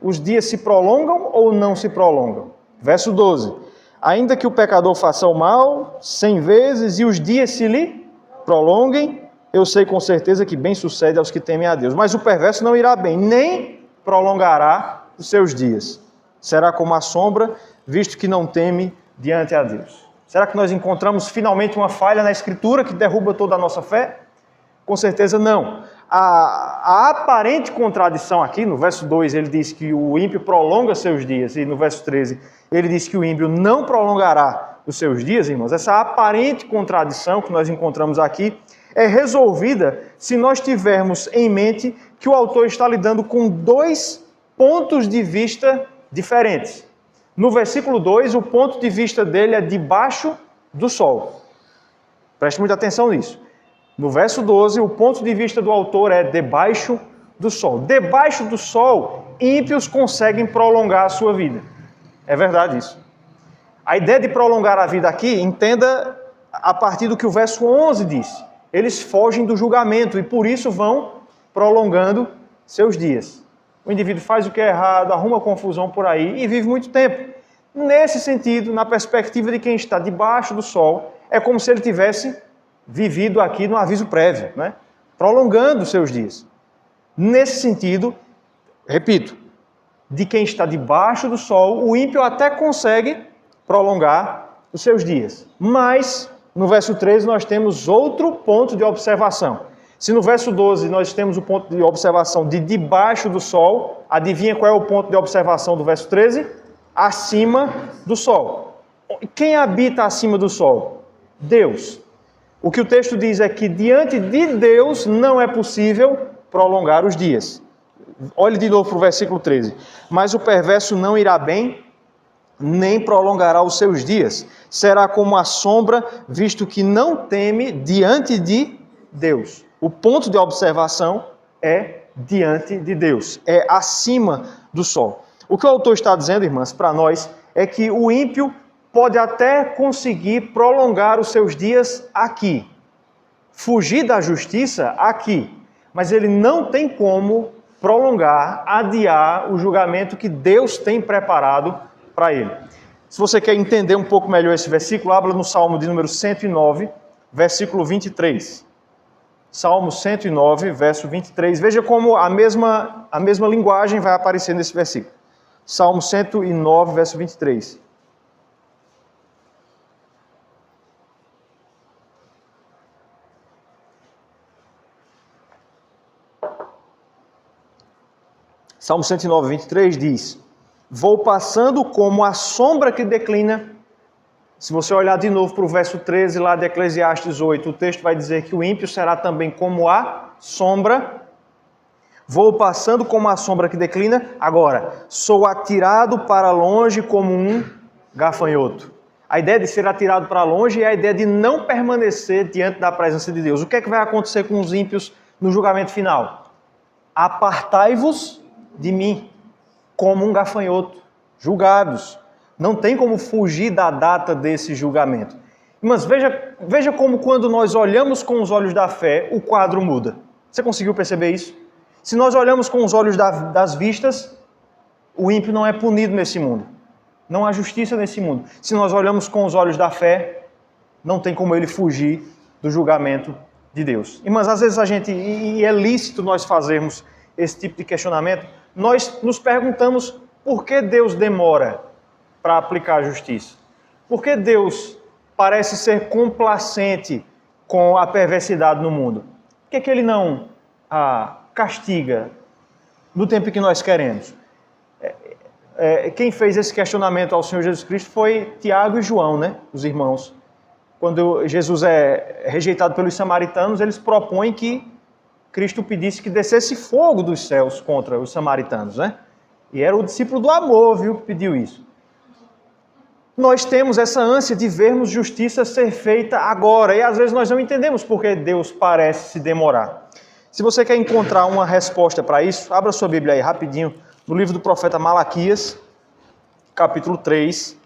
Os dias se prolongam ou não se prolongam? Verso 12. Ainda que o pecador faça o mal 100 vezes e os dias se lhe prolonguem, eu sei com certeza que bem sucede aos que temem a Deus. Mas o perverso não irá bem, nem prolongará os seus dias. Será como a sombra, visto que não teme diante a Deus. Será que nós encontramos finalmente uma falha na Escritura que derruba toda a nossa fé? Com certeza não. A aparente contradição aqui, no verso 2, ele diz que o ímpio prolonga seus dias, e no verso 13, ele diz que o ímpio não prolongará os seus dias, irmãos. Essa aparente contradição que nós encontramos aqui é resolvida se nós tivermos em mente que o autor está lidando com dois pontos de vista diferentes. No versículo 2, o ponto de vista dele é debaixo do sol. Preste muita atenção nisso. No verso 12, o ponto de vista do autor é debaixo do sol. Debaixo do sol, ímpios conseguem prolongar a sua vida. É verdade isso. A ideia de prolongar a vida aqui, entenda a partir do que o verso 11 diz. Eles fogem do julgamento e por isso vão prolongando seus dias. O indivíduo faz o que é errado, arruma confusão por aí e vive muito tempo. Nesse sentido, na perspectiva de quem está debaixo do sol, é como se ele tivesse vivido aqui no aviso prévio, né? Prolongando seus dias. Nesse sentido, repito, de quem está debaixo do sol, o ímpio até consegue prolongar os seus dias. Mas, no verso 13, nós temos outro ponto de observação. Se no verso 12 nós temos o ponto de observação de debaixo do sol, adivinha qual é o ponto de observação do verso 13? Acima do sol. Quem habita acima do sol? Deus. O que o texto diz é que diante de Deus não é possível prolongar os dias. Olhe de novo para o versículo 13. Mas o perverso não irá bem, nem prolongará os seus dias. Será como a sombra, visto que não teme diante de Deus. O ponto de observação é diante de Deus, é acima do sol. O que o autor está dizendo, irmãs, para nós, é que o ímpio pode até conseguir prolongar os seus dias aqui, fugir da justiça aqui, mas ele não tem como prolongar, adiar o julgamento que Deus tem preparado para ele. Se você quer entender um pouco melhor esse versículo, abra no Salmo de número 109, versículo 23. Salmo 109, verso 23. Veja como a mesma linguagem vai aparecer nesse versículo. Salmo 109, verso 23. Salmo 109, 23 diz: vou passando como a sombra que declina. Se você olhar de novo para o verso 13 lá de Eclesiastes 8, o texto vai dizer que o ímpio será também como a sombra. Vou passando como a sombra que declina. Agora, sou atirado para longe como um gafanhoto. A ideia de ser atirado para longe é a ideia de não permanecer diante da presença de Deus. O que é que vai acontecer com os ímpios no julgamento final? Apartai-vos de mim, como um gafanhoto, julgados. Não tem como fugir da data desse julgamento. Mas veja como quando nós olhamos com os olhos da fé, o quadro muda. Você conseguiu perceber isso? Se nós olhamos com os olhos das vistas, o ímpio não é punido nesse mundo. Não há justiça nesse mundo. Se nós olhamos com os olhos da fé, não tem como ele fugir do julgamento de Deus. Irmãs, às vezes e é lícito nós fazermos esse tipo de questionamento, nós nos perguntamos por que Deus demora para aplicar a justiça? Por que Deus parece ser complacente com a perversidade no mundo? Por que Ele não castiga no tempo que nós queremos? Quem fez esse questionamento ao Senhor Jesus Cristo foi Tiago e João, né? Os irmãos. Quando Jesus é rejeitado pelos samaritanos, eles propõem que Cristo pedisse que descesse fogo dos céus contra os samaritanos, né? E era o discípulo do amor, viu, que pediu isso. nós temos essa ânsia de vermos justiça ser feita agora. E às vezes nós não entendemos porque Deus parece se demorar. Se você quer encontrar uma resposta para isso, abra sua Bíblia aí rapidinho, no livro do profeta Malaquias, capítulo 3.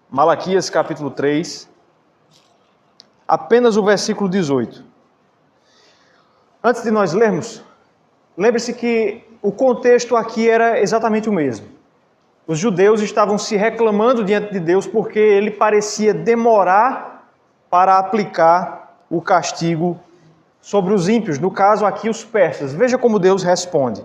Malaquias, capítulo 3. Apenas o versículo 18. Antes de nós lermos, lembre-se que o contexto aqui era exatamente o mesmo. Os judeus estavam se reclamando diante de Deus porque ele parecia demorar para aplicar o castigo sobre os ímpios, no caso aqui os persas. Veja como Deus responde.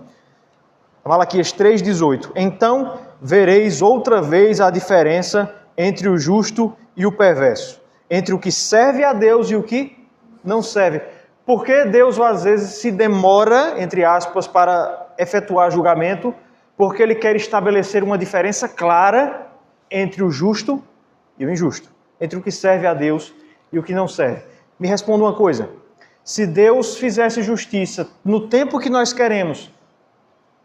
Malaquias 3,18. Então vereis outra vez a diferença entre o justo e o perverso, entre o que serve a Deus e o que não serve. Por que Deus às vezes se demora, entre aspas, para efetuar julgamento? Porque ele quer estabelecer uma diferença clara entre o justo e o injusto, entre o que serve a Deus e o que não serve. Me responda uma coisa, se Deus fizesse justiça no tempo que nós queremos,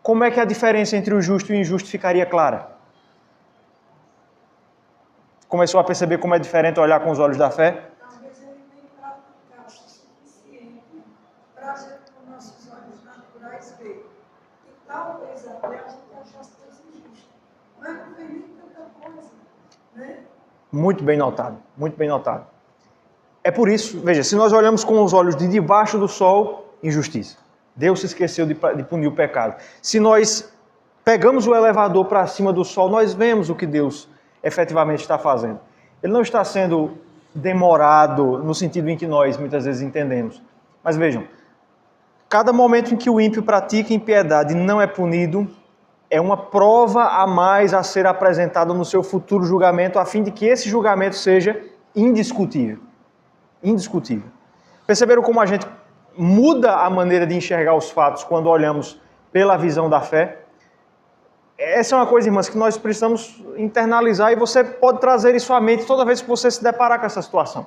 como é que a diferença entre o justo e o injusto ficaria clara? Começou a perceber como é diferente olhar com os olhos da fé? Talvez ele nem praticasse o suficiente para com nossos olhos naturais ver. E talvez até a gente achasse Deus injusto. Mas não fez nem tanta coisa, né? Muito bem notado, muito bem notado. É por isso, veja, se nós olhamos com os olhos de debaixo do sol, injustiça. Deus se esqueceu de punir o pecado. Se nós pegamos o elevador para cima do sol, nós vemos o que Deus efetivamente está fazendo. Ele não está sendo demorado no sentido em que nós muitas vezes entendemos. Mas vejam, cada momento em que o ímpio pratica impiedade e não é punido, é uma prova a mais a ser apresentada no seu futuro julgamento, a fim de que esse julgamento seja indiscutível. Indiscutível. Perceberam como a gente muda a maneira de enxergar os fatos quando olhamos pela visão da fé? Essa é uma coisa, irmãs, que nós precisamos internalizar e você pode trazer isso à mente toda vez que você se deparar com essa situação.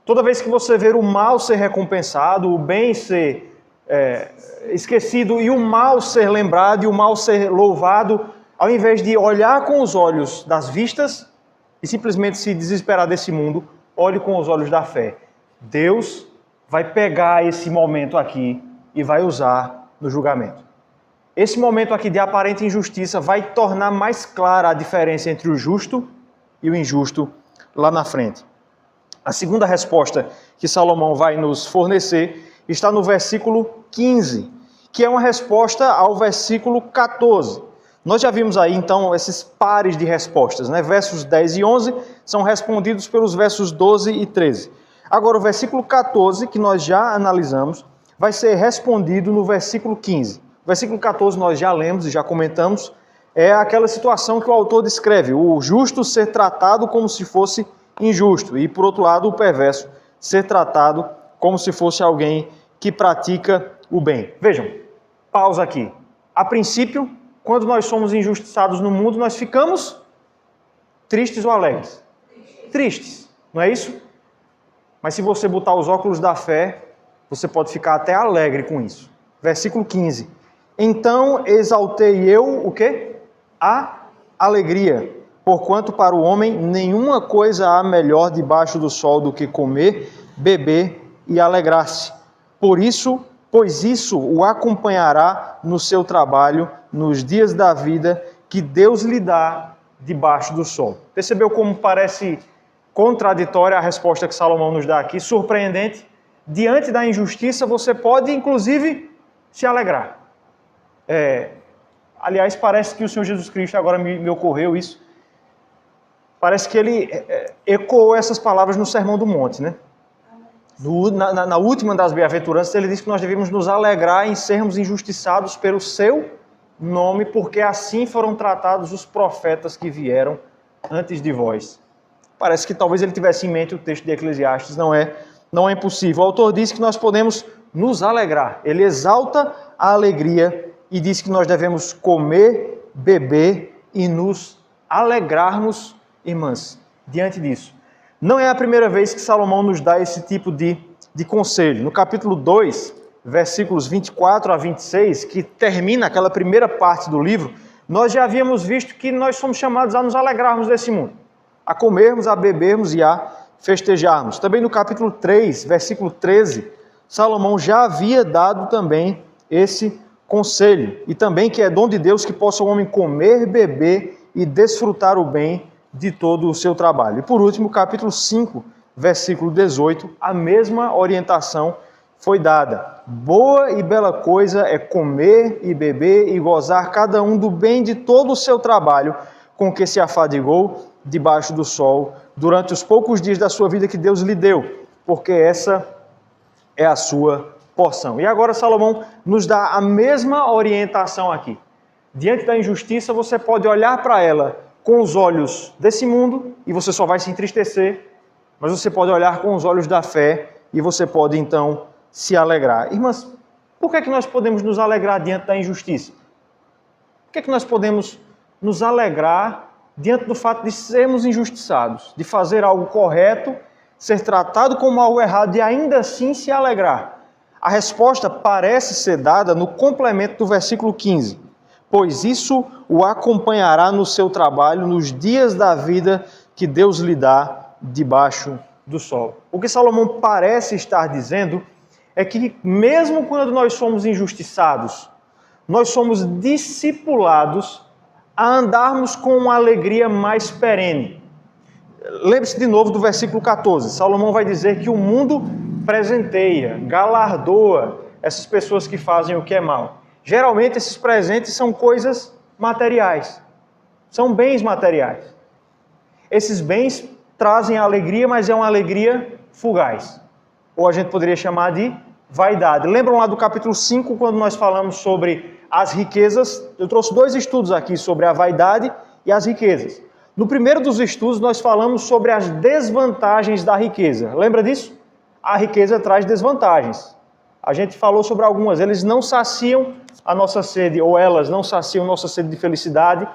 Toda vez que você ver o mal ser recompensado, o bem ser esquecido e o mal ser lembrado e o mal ser louvado, ao invés de olhar com os olhos das vistas e simplesmente se desesperar desse mundo, olhe com os olhos da fé. Deus vai pegar esse momento aqui e vai usar no julgamento. Esse momento aqui de aparente injustiça vai tornar mais clara a diferença entre o justo e o injusto lá na frente. A segunda resposta que Salomão vai nos fornecer está no versículo 15, que é uma resposta ao versículo 14. Nós já vimos aí, então, esses pares de respostas, né? Versos 10 e 11 são respondidos pelos versos 12 e 13. Agora, o versículo 14, que nós já analisamos, vai ser respondido no versículo 15. O versículo 14 nós já lemos e já comentamos, é aquela situação que o autor descreve, o justo ser tratado como se fosse injusto e, por outro lado, o perverso ser tratado como se fosse alguém que pratica o bem. Vejam, pausa aqui. A princípio, quando nós somos injustiçados no mundo, nós ficamos tristes ou alegres? Tristes, não é isso? Mas se você botar os óculos da fé, você pode ficar até alegre com isso. Versículo 15. Então exaltei eu, o quê? A alegria. Porquanto para o homem nenhuma coisa há melhor debaixo do sol do que comer, beber e alegrar-se. Pois isso o acompanhará no seu trabalho, nos dias da vida que Deus lhe dá debaixo do sol. Percebeu como parece contraditória a resposta que Salomão nos dá aqui? Surpreendente. Diante da injustiça, você pode, inclusive, se alegrar. Aliás, parece que o Senhor Jesus Cristo, agora me ocorreu isso, parece que ele ecoou essas palavras no Sermão do Monte, né? Na última das bem-aventuranças, ele diz que nós devemos nos alegrar em sermos injustiçados pelo seu nome, porque assim foram tratados os profetas que vieram antes de vós. Parece que talvez ele tivesse em mente o texto de Eclesiastes, não é impossível. O autor diz que nós podemos nos alegrar. Ele exalta a alegria e diz que nós devemos comer, beber e nos alegrarmos, irmãs, diante disso. Não é a primeira vez que Salomão nos dá esse tipo de conselho. No capítulo 2, versículos 24 a 26, que termina aquela primeira parte do livro, nós já havíamos visto que nós somos chamados a nos alegrarmos desse mundo. a comermos, a bebermos e a festejarmos. Também no capítulo 3, versículo 13, Salomão já havia dado também esse conselho, e também que é dom de Deus que possa o homem comer, beber e desfrutar o bem de todo o seu trabalho. E por último, capítulo 5, versículo 18, a mesma orientação foi dada. Boa e bela coisa é comer e beber e gozar cada um do bem de todo o seu trabalho, com que se afadigou debaixo do sol, durante os poucos dias da sua vida que Deus lhe deu, porque essa é a sua porção. E agora Salomão nos dá a mesma orientação aqui. Diante da injustiça, você pode olhar para ela com os olhos desse mundo e você só vai se entristecer, mas você pode olhar com os olhos da fé e você pode então se alegrar. Irmãs, por que é que nós podemos nos alegrar diante da injustiça? Por que é que nós podemos nos alegrar diante do fato de sermos injustiçados, de fazer algo correto, ser tratado como algo errado e ainda assim se alegrar? A resposta parece ser dada no complemento do versículo 15. Pois isso o acompanhará no seu trabalho nos dias da vida que Deus lhe dá debaixo do sol. O que Salomão parece estar dizendo é que mesmo quando nós somos injustiçados, nós somos discipulados a andarmos com uma alegria mais perene. Lembre-se de novo do versículo 14. Salomão vai dizer que o mundo presenteia, galardoa essas pessoas que fazem o que é mal. Geralmente esses presentes são coisas materiais, são bens materiais. Esses bens trazem alegria, mas é uma alegria fugaz. Ou a gente poderia chamar de vaidade. Lembram lá do capítulo 5, quando nós falamos sobre as riquezas? Eu trouxe 2 estudos aqui sobre a vaidade e as riquezas. No primeiro dos estudos, nós falamos sobre as desvantagens da riqueza. Lembra disso? A riqueza traz desvantagens. A gente falou sobre algumas. Eles não saciam a nossa sede, ou elas não saciam nossa sede de felicidade.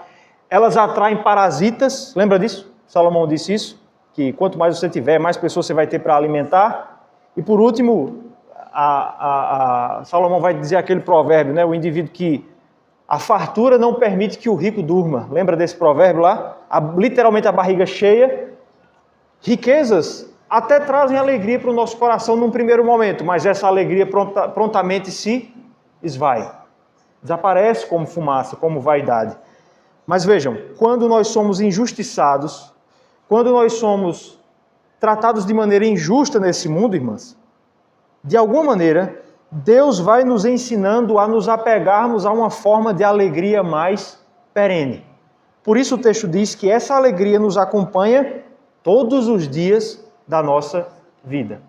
Elas atraem parasitas. Lembra disso? Salomão disse isso, que quanto mais você tiver, mais pessoas você vai ter para alimentar. E por último, Salomão vai dizer aquele provérbio, né? O indivíduo que a fartura não permite que o rico durma. Lembra desse provérbio lá? Literalmente a barriga cheia. Riquezas até trazem alegria para o nosso coração num primeiro momento, mas essa alegria prontamente se esvai. Desaparece como fumaça, como vaidade. Mas vejam, quando nós somos injustiçados, quando nós somos tratados de maneira injusta nesse mundo, irmãs, de alguma maneira, Deus vai nos ensinando a nos apegarmos a uma forma de alegria mais perene. Por isso o texto diz que essa alegria nos acompanha todos os dias da nossa vida.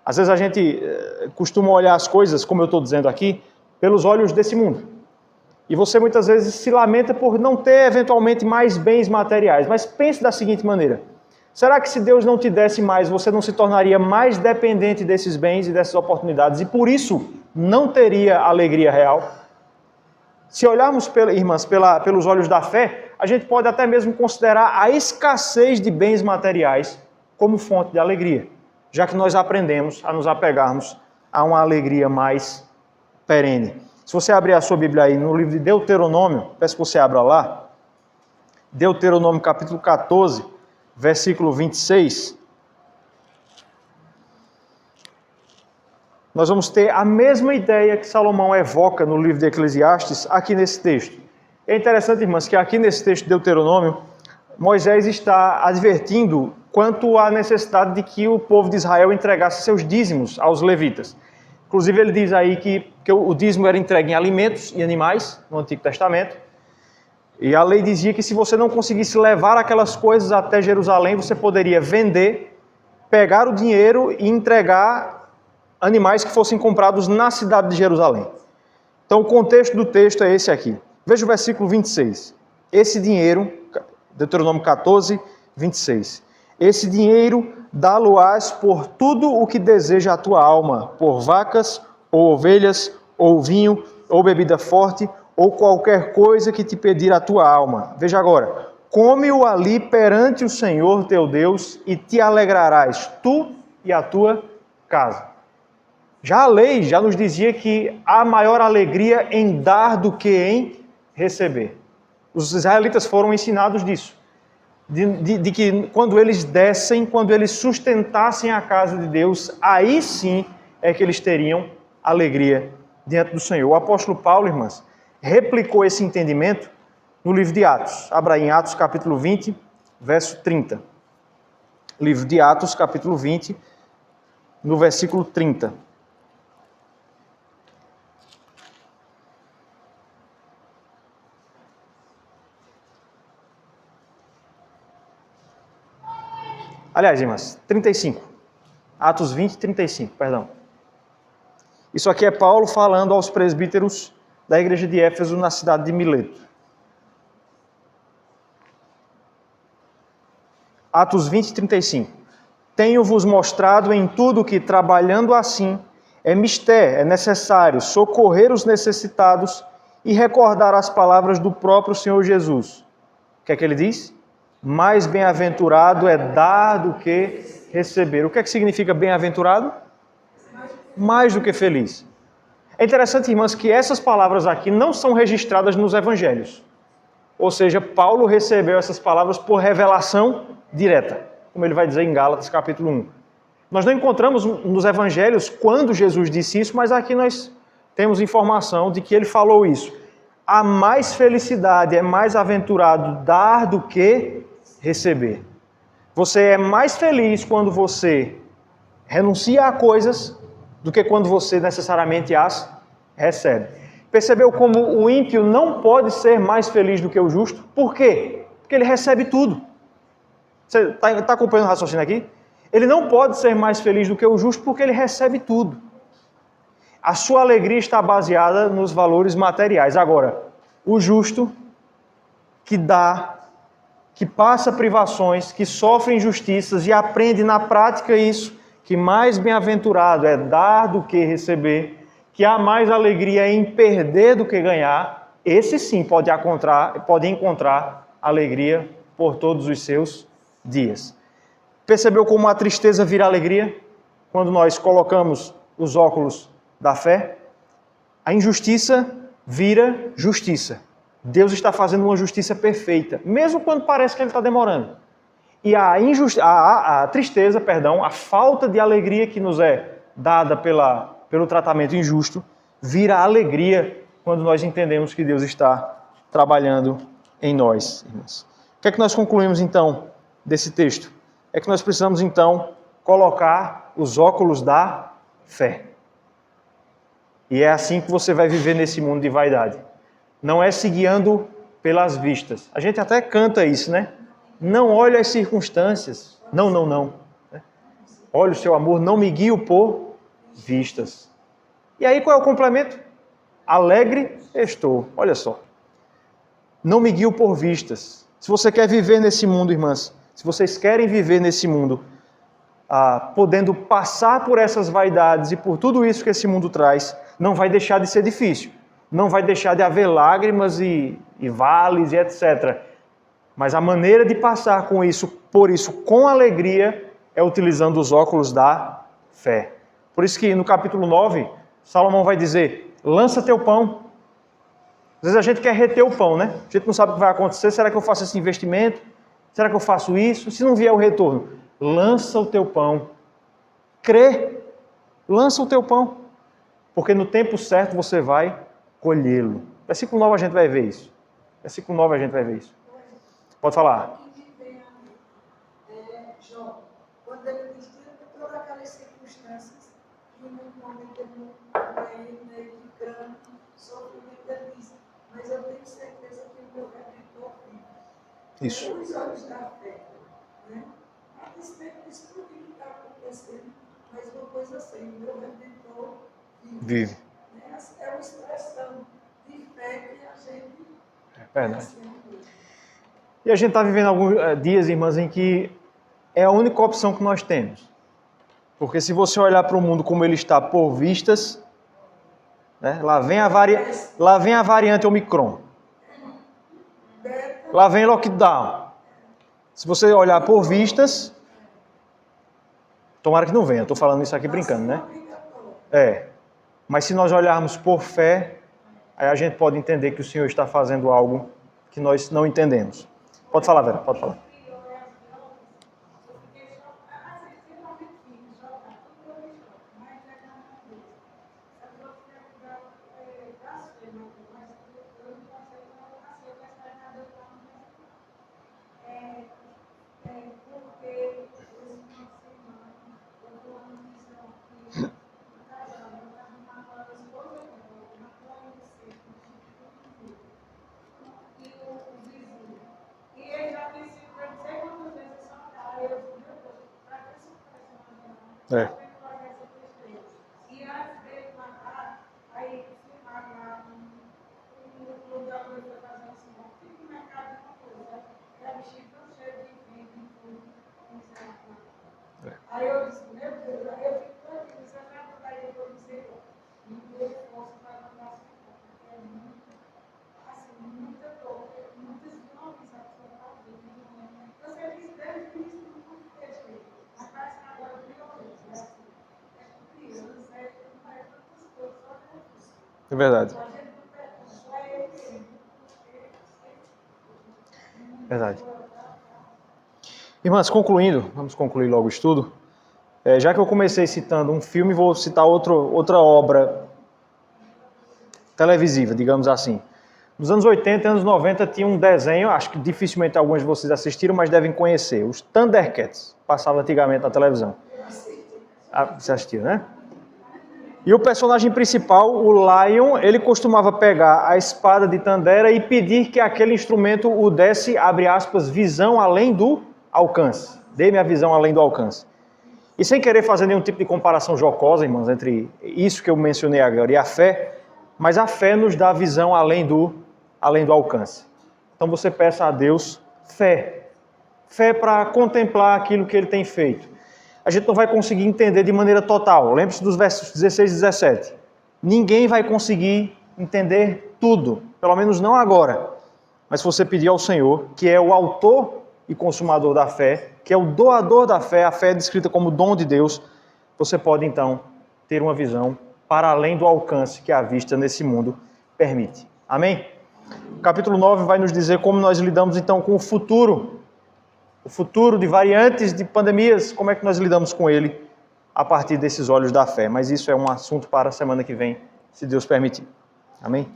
Às vezes a gente costuma olhar as coisas, como eu estou dizendo aqui, pelos olhos desse mundo. E você muitas vezes se lamenta por não ter eventualmente mais bens materiais. Mas pense da seguinte maneira: será que se Deus não te desse mais, você não se tornaria mais dependente desses bens e dessas oportunidades e por isso não teria alegria real? Se olharmos, irmãs, pelos olhos da fé, a gente pode até mesmo considerar a escassez de bens materiais como fonte de alegria, já que nós aprendemos a nos apegarmos a uma alegria mais perene. Se você abrir a sua Bíblia aí no livro de Deuteronômio, peço que você abra lá, Deuteronômio capítulo 14, versículo 26, nós vamos ter a mesma ideia que Salomão evoca no livro de Eclesiastes aqui nesse texto. É interessante, irmãs, que aqui nesse texto de Deuteronômio, Moisés está advertindo quanto à necessidade de que o povo de Israel entregasse seus dízimos aos levitas. Inclusive ele diz aí que o dízimo era entregue em alimentos e animais, no Antigo Testamento, e a lei dizia que se você não conseguisse levar aquelas coisas até Jerusalém, você poderia vender, pegar o dinheiro e entregar animais que fossem comprados na cidade de Jerusalém. Então o contexto do texto é esse aqui. Veja o versículo 26. Esse dinheiro, Deuteronômio 14, 26. Esse dinheiro dá-lo-ás por tudo o que deseja a tua alma, por vacas, ou ovelhas, ou vinho, ou bebida forte, ou qualquer coisa que te pedir a tua alma. Veja agora, come-o ali perante o Senhor teu Deus e te alegrarás, tu e a tua casa. Já a lei já nos dizia que há maior alegria em dar do que em receber. Os israelitas foram ensinados disso. de que quando eles dessem, quando eles sustentassem a casa de Deus, aí sim é que eles teriam alegria diante do Senhor. O apóstolo Paulo, irmãs, replicou esse entendimento no livro de Atos. Abra aí em Atos capítulo 20, verso 30. Livro de Atos, capítulo 20, no versículo 30. Aliás, irmãs, 35. Atos 20, 35, perdão. Isso aqui é Paulo falando aos presbíteros da igreja de Éfeso na cidade de Mileto. Atos 20, 35. Tenho-vos mostrado em tudo que, trabalhando assim, é necessário socorrer os necessitados e recordar as palavras do próprio Senhor Jesus. O que é que ele diz? Mais bem-aventurado é dar do que receber. O que é que significa bem-aventurado? Mais do que feliz. É interessante, irmãs, que essas palavras aqui não são registradas nos evangelhos. Ou seja, Paulo recebeu essas palavras por revelação direta, como ele vai dizer em Gálatas capítulo 1. Nós não encontramos nos evangelhos quando Jesus disse isso, mas aqui nós temos informação de que ele falou isso. Há mais felicidade, é mais aventurado dar do que receber. Você é mais feliz quando você renuncia a coisas do que quando você necessariamente as recebe. Percebeu como o ímpio não pode ser mais feliz do que o justo? Por quê? Porque ele recebe tudo. Você está acompanhando o raciocínio aqui? Ele não pode ser mais feliz do que o justo porque ele recebe tudo. A sua alegria está baseada nos valores materiais. Agora, o justo que dá, que passa privações, que sofre injustiças e aprende na prática isso, que mais bem-aventurado é dar do que receber, que há mais alegria em perder do que ganhar, esse sim pode encontrar alegria por todos os seus dias. Percebeu como a tristeza vira alegria quando nós colocamos os óculos da fé? A injustiça vira justiça. Deus está fazendo uma justiça perfeita, mesmo quando parece que Ele está demorando. E a tristeza, a falta de alegria que nos é dada pelo tratamento injusto, vira alegria quando nós entendemos que Deus está trabalhando em nós, irmãos. O que é que nós concluímos então desse texto? É que nós precisamos então colocar os óculos da fé. E é assim que você vai viver nesse mundo de vaidade. Não é se guiando pelas vistas. A gente até canta isso, né? Não olhe as circunstâncias. Não. Olha o seu amor, não me guio por vistas. E aí qual é o complemento? Alegre estou. Olha só. Não me guio por vistas. Se você quer viver nesse mundo, irmãs, se vocês querem viver nesse mundo, podendo passar por essas vaidades e por tudo isso que esse mundo traz, não vai deixar de ser difícil. Não vai deixar de haver lágrimas e vales e etc. Mas a maneira de passar por isso com alegria é utilizando os óculos da fé. Por isso que no capítulo 9, Salomão vai dizer, lança teu pão. Às vezes a gente quer reter o pão, né? A gente não sabe o que vai acontecer. Será que eu faço esse investimento? Será que eu faço isso? Se não vier o retorno, lança o teu pão. Crê, lança o teu pão. Porque no tempo certo você vai colhê-lo. Versículo 9 a gente vai ver isso. Pode falar. Jó, quando ele diz que todas aquelas circunstâncias, que no momento ele não é de grande sofrimento, ele diz, mas eu tenho certeza que o meu Redentor vive. Isso. Os olhos da fé, né? A respeito disso tudo que está acontecendo, mas uma coisa assim, o meu Redentor vive. É uma expressão de fé que a gente... É verdade. E a gente está vivendo alguns dias, irmãs, em que é a única opção que nós temos. Porque se você olhar para o mundo como ele está por vistas, né, lá vem a variante Omicron. Lá vem lockdown. Se você olhar por vistas, tomara que não venha, estou falando isso aqui brincando, né? Mas se nós olharmos por fé, aí a gente pode entender que o Senhor está fazendo algo que nós não entendemos. Pode falar, Vera, pode falar. É. E às vezes matar, aí filmar lá no lugar que eu estou fazendo assim, ó, fica no mercado de uma coisa, é bichinho tão cheio de vento e tudo, não sei lá. Aí eu disse, meu Deus, aí eu fico tão aqui, você vai mandar aí depois dizer, não deu força para mandar assim, porque é muito, assim, muita dor, muitas nomes a pessoa está ouvindo, né? Você diz desde o início do curso texto, mas parece que agora piorou, né? Assim, é criança, é tantas coisas, só que É verdade. a gente não pergunta, só é ele mesmo. Verdade. Irmãs, concluindo, vamos concluir logo o estudo. Já que eu comecei citando um filme, vou citar outra obra televisiva, digamos assim. Nos anos 80 e anos 90 tinha um desenho, acho que dificilmente alguns de vocês assistiram, mas devem conhecer, os Thundercats, passava antigamente na televisão. Você assistiu, né? E o personagem principal, o Lion, ele costumava pegar a espada de Tandera e pedir que aquele instrumento o desse, abre aspas, visão além do alcance. Dê-me a visão além do alcance. E sem querer fazer nenhum tipo de comparação jocosa, irmãos, entre isso que eu mencionei agora e a fé, mas a fé nos dá visão além do alcance. Então você peça a Deus fé. Fé para contemplar aquilo que Ele tem feito. A gente não vai conseguir entender de maneira total. Lembre-se dos versos 16 e 17. Ninguém vai conseguir entender tudo, pelo menos não agora. Mas se você pedir ao Senhor, que é o autor e consumador da fé, que é o doador da fé, a fé é descrita como dom de Deus, você pode então ter uma visão para além do alcance que a vista nesse mundo permite. Amém? O capítulo 9 vai nos dizer como nós lidamos então com o futuro de variantes, de pandemias, como é que nós lidamos com ele a partir desses olhos da fé. Mas isso é um assunto para a semana que vem, se Deus permitir. Amém?